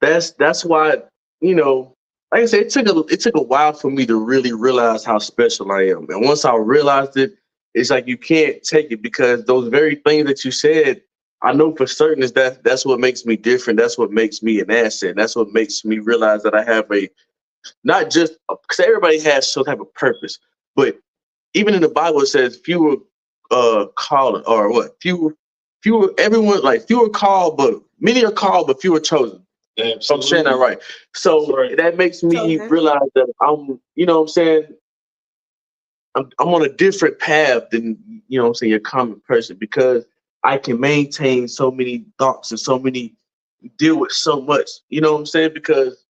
that's why, like I said, it took a while for me to really realize how special I am. And once I realized it, it's like you can't take it because those very things that you said, I know for certain that's what makes me different. That's what makes me an asset. That's what makes me realize that I have a not just because everybody has some type of purpose, but even in the Bible it says fewer called or what fewer everyone like fewer called, but many are called, but fewer chosen. Yeah, So I'm saying that right. So that makes me realize that I'm, you know what I'm saying, I'm on a different path than, you know what I'm saying, your common person, because I can maintain so many thoughts and so many, deal with so much, you know what I'm saying? Because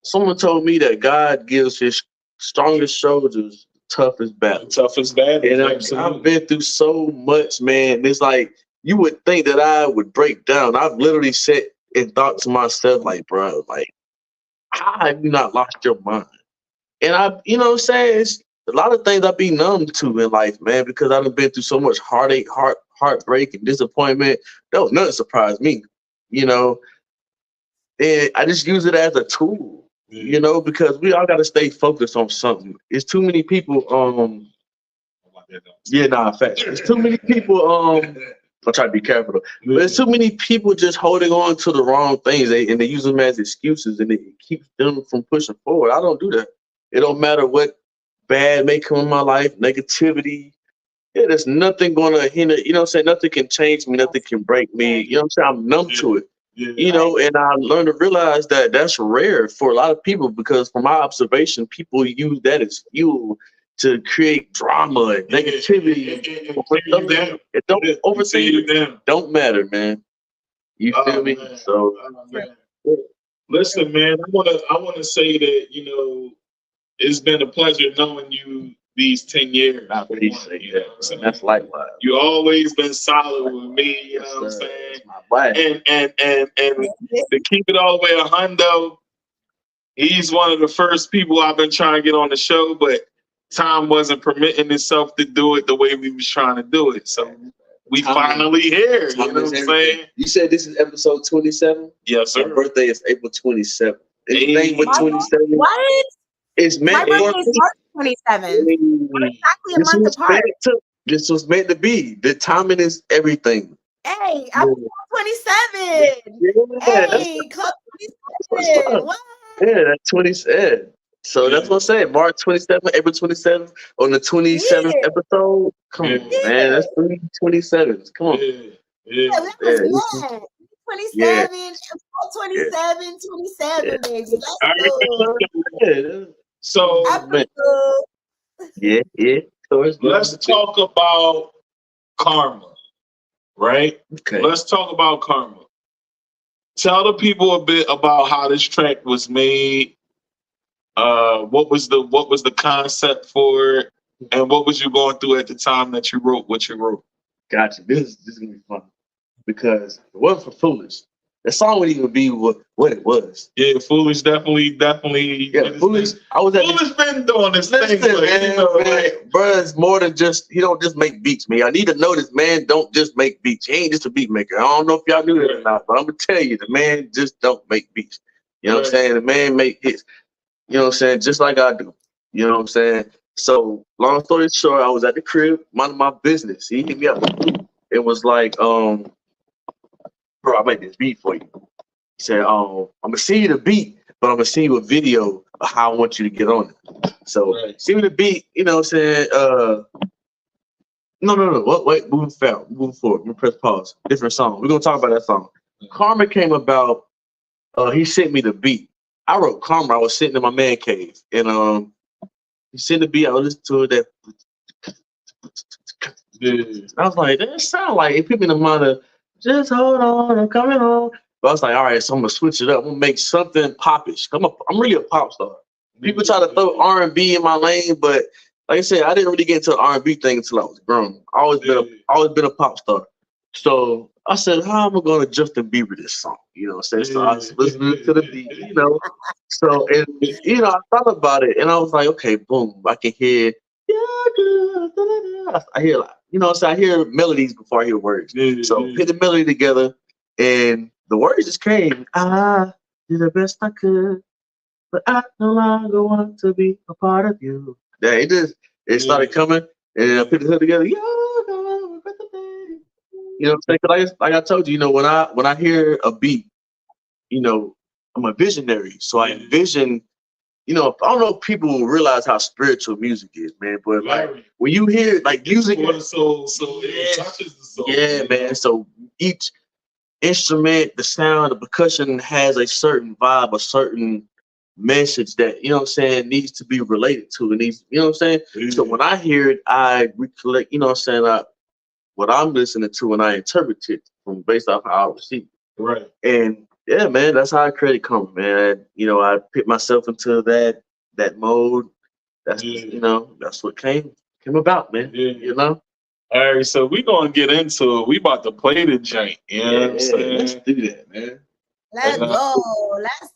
someone told me that God gives his strongest soldiers toughest battles. Toughest battles. And I've been through so much, man. It's like, you would think that I would break down. I've literally sat and thought to myself, like, bro, like, how have you not lost your mind? And I, you know what I'm saying? It's a lot of things I be numb to in life, man, because I've been through so much heartache, heartbreak, and disappointment. Don't nothing surprise me, you know. And I just use it as a tool, you know, because we all got to stay focused on something. It's too many people. Facts. There's too many people. I try to be careful, though. But there's too many people just holding on to the wrong things, and they use them as excuses, and it keeps them from pushing forward. I don't do that. It don't matter what bad may come in my life, negativity. Yeah, there's nothing gonna hinder. You know what I'm saying? Nothing can change me. Nothing can break me. You know what I'm saying? I'm numb to it. You know, and I learned to realize that that's rare for a lot of people, because from my observation, people use that as fuel to create drama and negativity. It don't overthink. Don't matter, man. You feel me? Man. So, listen, man. I wanna say that, you know, it's been a pleasure knowing you these 10 years. I appreciate that. That's likewise. You always been solid with me, you know what I'm saying? And to keep it all the way a hundo, he's one of the first people I've been trying to get on the show, but time wasn't permitting itself to do it the way we was trying to do it. So we finally here, you know what I'm saying? You said this is episode 27? Yes, sir. My birthday is April 27th. Anything with 27? What? It's meant My birthday is March 27th. We're exactly a month apart. This was meant to be. The timing is everything. Hey, I'm 27. Hey, Club 27. What? Yeah, that's 27. So that's what I'm saying. March 27th, April 27th, on the 27th episode. Come on, man. That's 3/27. Come on. That was mad. 27, 27, baby. Let's go. So, let's talk about karma, right? Okay. Let's talk about karma. Tell the people a bit about how this track was made. What was the concept for it, and what was you going through at the time that you wrote what you wrote? Gotcha. This is gonna be fun, because if it wasn't for Foolish, the song would even be what it was. Yeah, Foolish definitely. Yeah, Foolish. Foolish been doing this thing, man, you know, like, bro, it's more than just, he don't just make beats, man. I need to know this man don't just make beats. He ain't just a beat maker. I don't know if y'all knew that or not, but I'm gonna tell you, the man just don't make beats. You know what I'm saying? The man make hits. You know what I'm saying? Just like I do. You know what I'm saying? So, long story short, I was at the crib, minding my business. He hit me up. It was like, bro, I made this beat for you. He said, I'm gonna send you the beat, but I'm gonna send you a video of how I want you to get on it. So, send me the beat, you know what I'm saying? No. Wait, moving forward. I'm gonna press pause. Different song. We're gonna talk about that song. Karma came about, he sent me the beat. I wrote Karma. I was sitting in my man cave, and he sent the beat. I listened to it. I was like, that sound like it put me in the mind of just hold on, I'm coming home. But I was like, all right, so I'm gonna switch it up. I'm gonna make something popish. I'm really a pop star. People try to throw R&B in my lane, but like I said, I didn't really get into the R&B thing until I was grown. I always been a pop star. So I said, how am I gonna Justin Bieber this song? You know what I'm saying? So I was listening to the beat, you know. So, and you know, I thought about it, and I was like, okay, boom, I can hear, I hear, you know, so I hear melodies before I hear words. So hit the melody together, and the words just came. I did the best I could, but I no longer want to be a part of you. Yeah, it started coming, and I put the hood together. You know what I'm saying? Cause like I told you, you know, when I hear a beat, you know, I'm a visionary, so I envision, you know, I don't know if people realize how spiritual music is, man. But like when you hear like music, for the soul, so it touches the soul. Yeah, man. So each instrument, the sound, the percussion has a certain vibe, a certain message that, you know what I'm saying, needs to be related to. It needs, you know what I'm saying? So when I hear it, I recollect, you know what I'm saying, what I'm listening to, and I interpret it from based off how I receive it. Right. And yeah, man, that's how credit comes, man. You know, I put myself into that mode. That's you know, that's what came about, man. Yeah. You know? All right, so we gonna get into it. We about to play the joint. You know what I'm saying? Let's do that, man. Let's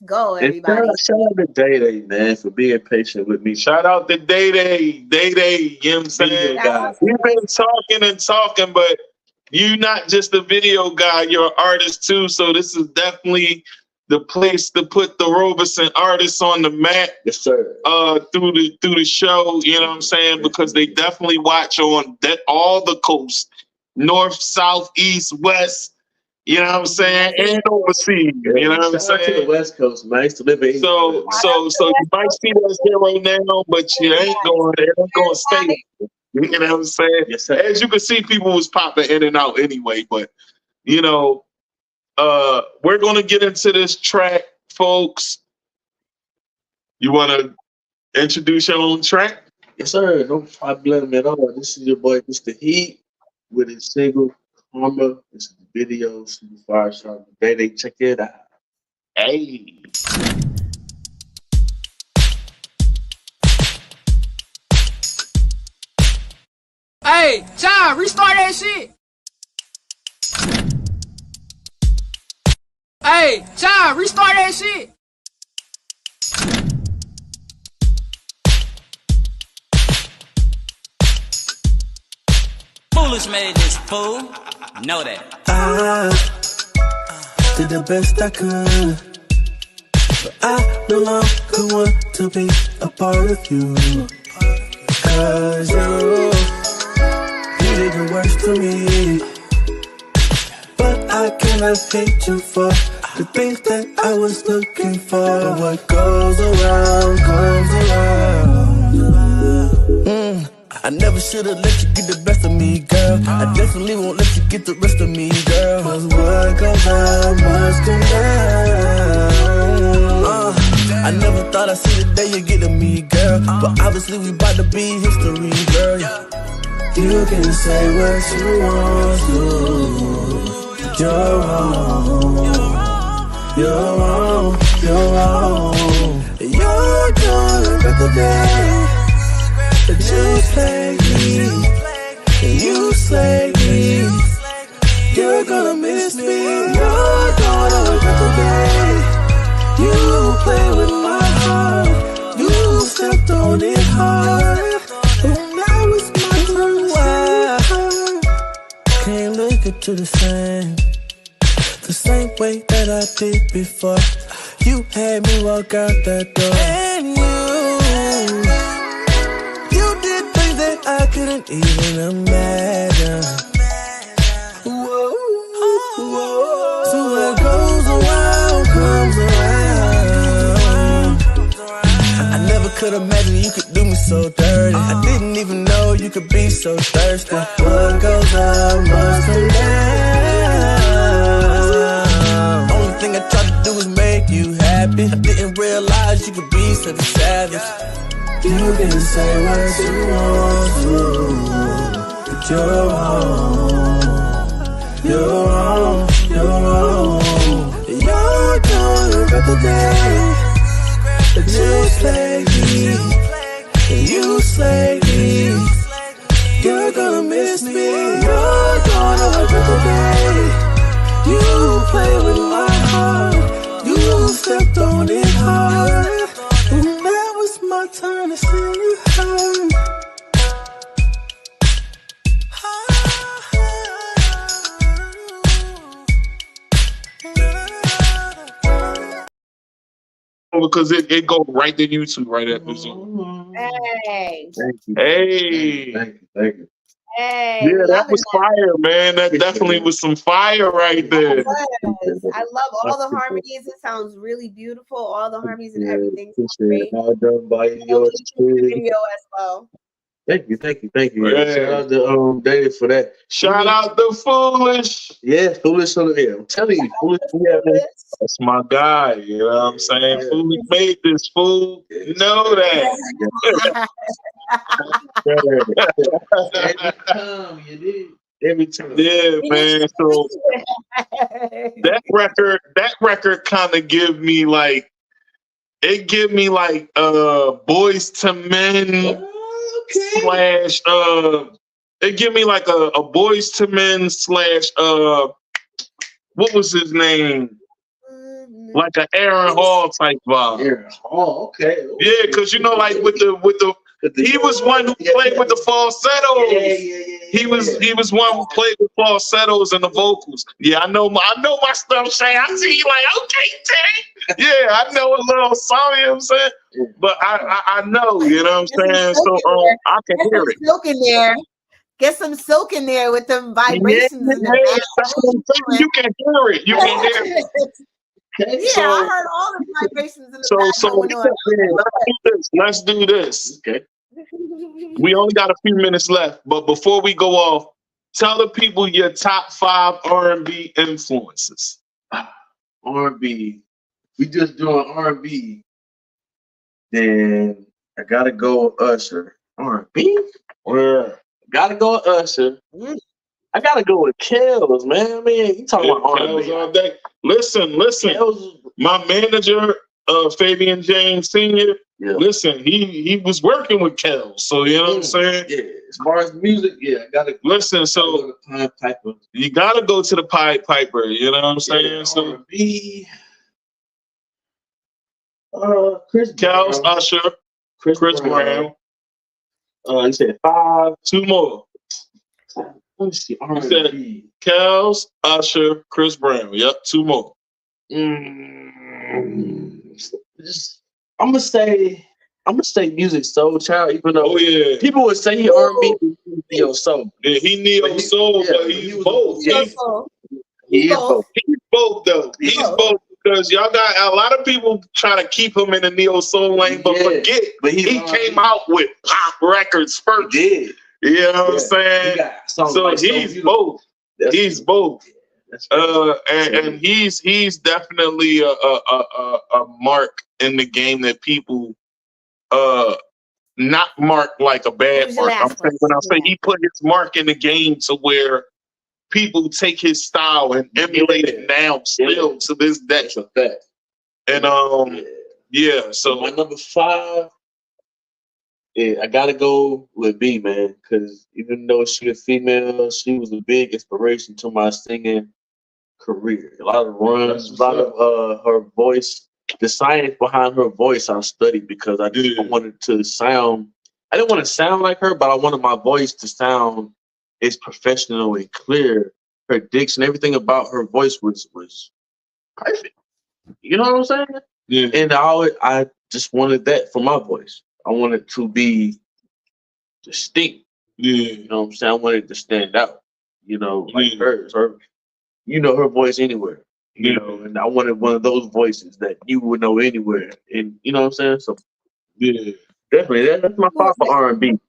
go, everybody. Shout out to Day, man, for being patient with me. Shout out to Day, you know what I'm saying? We've been talking, but you're not just a video guy, you're an artist too. So this is definitely the place to put the Robeson artists on the map. Yes, sir. Through the show, you know what I'm saying? Because they definitely watch on all the coast, north, south, east, west. You know what I'm saying? And overseas. You know what I'm saying? To the West Coast, man. I used to live in So you might see us here right now, but you ain't going to stay. You know what I'm saying? Yes, sir. As you can see, people was popping in and out anyway, but you know, we're gonna get into this track, folks. You wanna introduce your own track? Yes, sir. No problem at all. This is your boy Mistaheatt with his single Karma. This is the video, super fire song. Day, check it out. Hey. Hey, John, restart that shit. Hey, John, restart that shit. Foolish made this fool. Know that. I did the best I could, but I no longer want to be a part of you. Cause you did the worst to me, but I cannot hate you for the things that I was looking for. But what goes around comes around. I never should've let you get the best of me, girl. I definitely won't let you get the rest of me, girl. Cause what goes down must come down. I never thought I'd see the day you get to me, girl. But obviously we bout to be history, girl. You can say what you want to. You're wrong. You're wrong. You're wrong. You're gonna regret the day that you played me, and you slayed me. You're gonna miss me. You're gonna regret the day you play with my heart. You stepped on it hard, and now it's my turn. Can't look at you the same way that I did before. You had me walk out that door, and you did things that I couldn't even imagine. Whoa, whoa. So what goes around comes around. I never could imagine you could do me so dirty. I didn't even know you could be so thirsty. What goes up must come down. Only thing I tried to do was make you happy. I didn't realize you could be such a savage. You can say what you want to, but you're wrong. You're wrong. You're wrong. You're gonna regret the day that you slayed me, and you slayed me. You're gonna miss me. You're gonna regret the day you played with my heart. You stepped on it hard, and now it's my turn to see you hurt. Because it go right to YouTube right at the Zoom. Hey. Thank you. Hey. Thank you. Hey, Yeah, we're that loving was that. fire, man. That definitely was some fire right there. Yes. I love all the harmonies. It sounds really beautiful. All the harmonies and everything sounds Appreciate it. great. All done by Can't yours wait to see the truly. video as well. Thank you. Man. Shout out to David for that. Shout out to Foolish. Yeah, Foolish on the air. I'm telling you, Foolish. Yeah, man. That's my guy. You know what I'm saying? Yeah. Foolish made this fool. You know that. Every time you did. Every time. Yeah, man. So that record kind of give me like Boys to Men slash it give me like a Boys to Men slash what was his name? Like an Aaron Hall type vibe. Aaron Hall, okay. Yeah, because you know, like with the he was one who played with the falsettos. He was one who played with falsettos and the vocals. Yeah, I know my stuff, Shay. I see you like, okay, Tay. Yeah, I know a little song, you know what I'm saying? But I know, you know what I'm saying? So I can hear it. Silk in there. Get some silk in there with them vibrations in the That's what I'm saying. You can hear it. You can hear it. Yeah, I heard all the vibrations in the So let's do this. Okay. We only got a few minutes left, but before we go off, tell the people your top 5 R&B influences. R&B. We just doing R&B. Then I gotta go with Usher. R&B? Yeah. Gotta go with Usher. I gotta go with Kells, man. I mean, you talking about R&B all day. Listen. Kells, my manager, Fabian James Sr., listen, he was working with Kells. So you know what I'm saying? Yeah. As far as music, yeah, I gotta listen. So you gotta go to the Pied Piper. You know what I'm saying? Yeah, so R&B. Chris Kells, Brown. Usher, Chris Brown. You said 5. 2 more. Let me see. You said Kells, Usher, Chris Brown. Yep, 2 more. I'm gonna say Music Soul Child, even though people would say he R&B, neo soul. Yeah, he neo soul, but he's both. He is both. He's both though. He's both because y'all got a lot of people trying to keep him in the neo soul lane, but forget. But he came out with pop records first. He did. You know what I'm saying? So he's both. He's both. And he's definitely a mark in the game that people not mark like a bad mark. I'm saying when I say he put his mark in the game to where people take his style and emulate it now still to this day. That's a fact. And so my number 5. Yeah, I gotta go with B, man, because even though she's a female, she was a big inspiration to my singing career. A lot of runs, a lot of her voice, the science behind her voice I studied because I wanted to sound, I didn't want to sound like her, but I wanted my voice to sound as professional and clear. Her diction, everything about her voice was perfect. You know what I'm saying? Yeah. And I just wanted that for my voice. I wanted to be distinct. Yeah. You know what I'm saying? I wanted to stand out. You know, like hers. You know her voice anywhere. You know, and I wanted one of those voices that you would know anywhere. And you know what I'm saying? So definitely that's my 5 for R&B.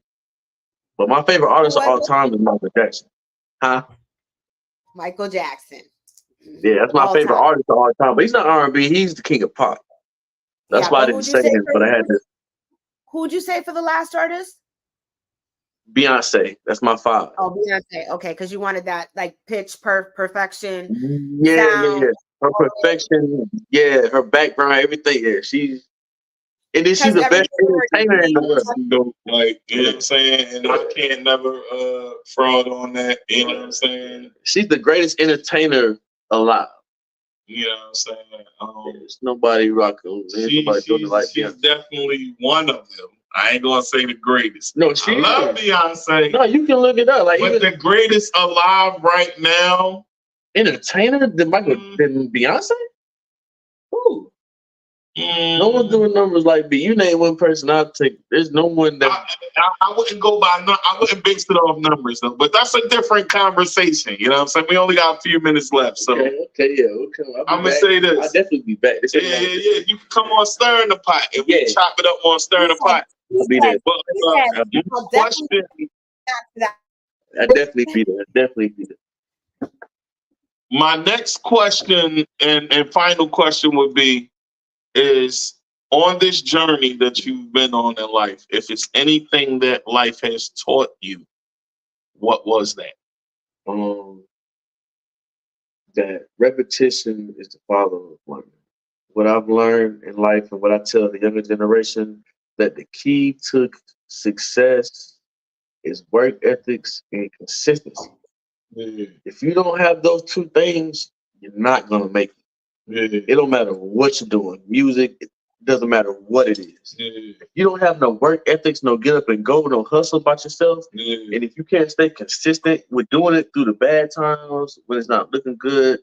But my favorite artist of all time is Michael Jackson. Huh? Michael Jackson. Yeah, that's my favorite artist of all time. But he's not R&B. He's the king of pop. That's why I didn't say him, but I had to. Who'd you say for the last artist? Beyonce. That's my 5. Oh, Beyonce. Okay, because you wanted that like pitch perfection. Yeah. Her perfection. Yeah, her background, everything. Yeah, she's the best entertainer in the world. Like, you know what I'm saying? And I can't never fraud on that. You know what I'm saying? She's the greatest entertainer alive. You know what I'm saying? There's nobody rocking. She's definitely one of them. I ain't gonna say the greatest. No, she love Beyonce. No, you can look it up. Like, but the greatest alive right now, entertainer than Beyonce. Ooh, No one's doing numbers like me. You name one person I'll take. There's no one that I wouldn't go by. I wouldn't base it off numbers though. But that's a different conversation. You know what I'm saying? We only got a few minutes left, so okay. I'm gonna say this. I'll definitely be back. Yeah. You can come on Stirring the Pot and we chop it up on Stirring the Pot. I'll be there. But question. I'll definitely be there. My next question and final question would be, is on this journey that you've been on in life, if it's anything that life has taught you, what was that? That repetition is the father of learning. What I've learned in life and what I tell the younger generation, that the key to success is work ethics and consistency. If you don't have those two things, you're not going to make it. It don't matter what you're doing. Music, it doesn't matter what it is. If you don't have no work ethics, no get up and go, no hustle about yourself, and if you can't stay consistent with doing it through the bad times, when it's not looking good,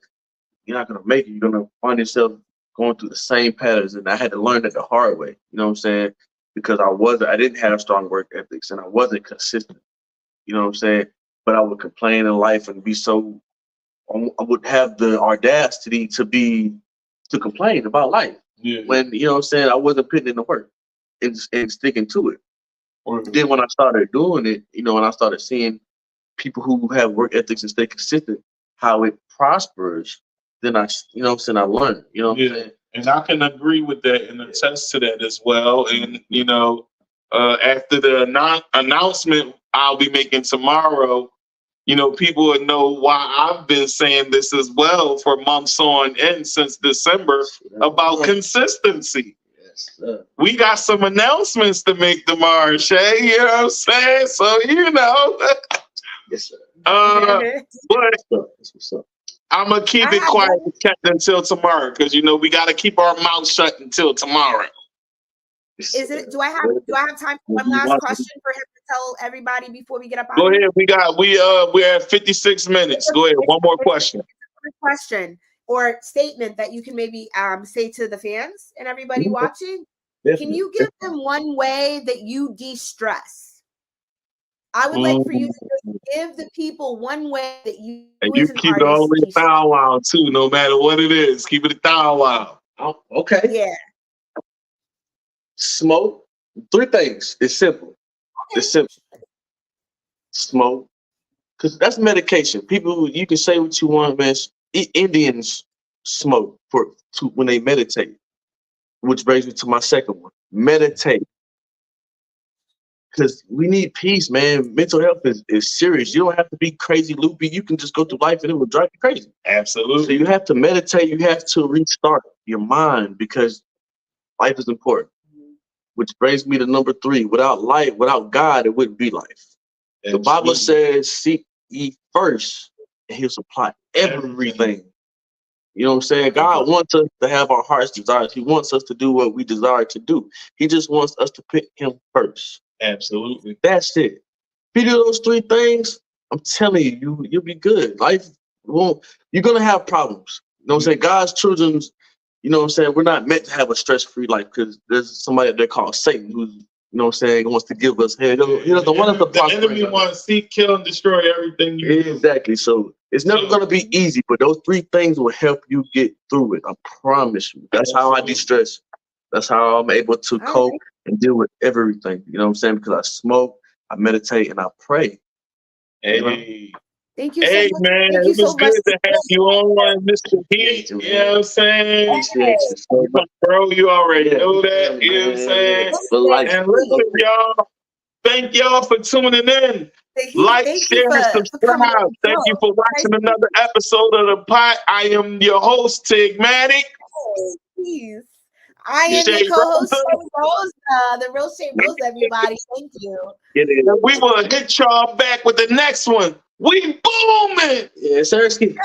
you're not going to make it. You're going to find yourself going through the same patterns. And I had to learn that the hard way, you know what I'm saying? Because I didn't have strong work ethics and I wasn't consistent, you know what I'm saying? But I would complain in life and be so, I would have the audacity to complain about life when, you know what I'm saying, I wasn't putting in the work and sticking to it. Then when I started doing it, you know, and I started seeing people who have work ethics and stay consistent, how it prospers, then I learned, you know what I'm saying? And I can agree with that and attest to that as well. And, you know, after the announcement I'll be making tomorrow, you know, people would know why I've been saying this as well for months on end since December about consistency. We got some announcements to make tomorrow, Shay. You know what I'm saying? So, you know. Yes, sir. But I'm going to keep it quiet and kept until tomorrow because, you know, we got to keep our mouth shut until tomorrow. Do I have time for one last question for him to tell everybody before we get up? Go ahead. We're at 56 minutes. Go ahead. One more question. Question or statement that you can maybe say to the fans and everybody watching. Can you give them one way that you de-stress? I would like for you to just give the people one way that you and you keep it all in Thou Wow too, no matter what it is. Keep it a Thou Wow. Oh, okay. Yeah. Smoke. 3 things. It's simple. Okay. It's simple. Smoke. Because that's medication. People, you can say what you want, man. Indians smoke when they meditate. Which brings me to my second one. Meditate. Because we need peace, man. Mental health is serious. You don't have to be crazy loopy. You can just go through life and it will drive you crazy. Absolutely. So you have to meditate. You have to restart your mind because life is important. Which brings me to number 3. Without light, without God, it wouldn't be life. Absolutely. The Bible says, seek ye first, and he'll supply everything. You know what I'm saying? God wants us to have our heart's desires. He wants us to do what we desire to do. He just wants us to put him first. Absolutely. That's it. If you do those 3 things, I'm telling you, you'll be good. Life won't, you're going to have problems. You know what I'm saying? God's children's, you know what I'm saying? We're not meant to have a stress-free life because there's somebody out there called Satan who's, you know what I'm saying, wants to give us, hey, he doesn't want us to prosper. The enemy wants to seek, kill, and destroy everything you do. Exactly. So it's never going to be easy, but those 3 things will help you get through it. I promise you. That's how I de-stress. That's how I'm able to cope and deal with everything. You know what I'm saying? Because I smoke, I meditate, and I pray. Hey. You know? Thank you so much. Man, it was good to have you on, Mistaheatt. You know what I'm saying? Bro, you already know that. You know what I'm saying? And listen, y'all. Thank y'all for tuning in. Like, share, and subscribe. Thank you for watching another episode of The Pot. I am your host, Tigmatic. Please. I am the co-host, Rosa, the real Shay Rosa, everybody. Thank you. And we will hit y'all back with the next one. We booming. Yeah, Sersky.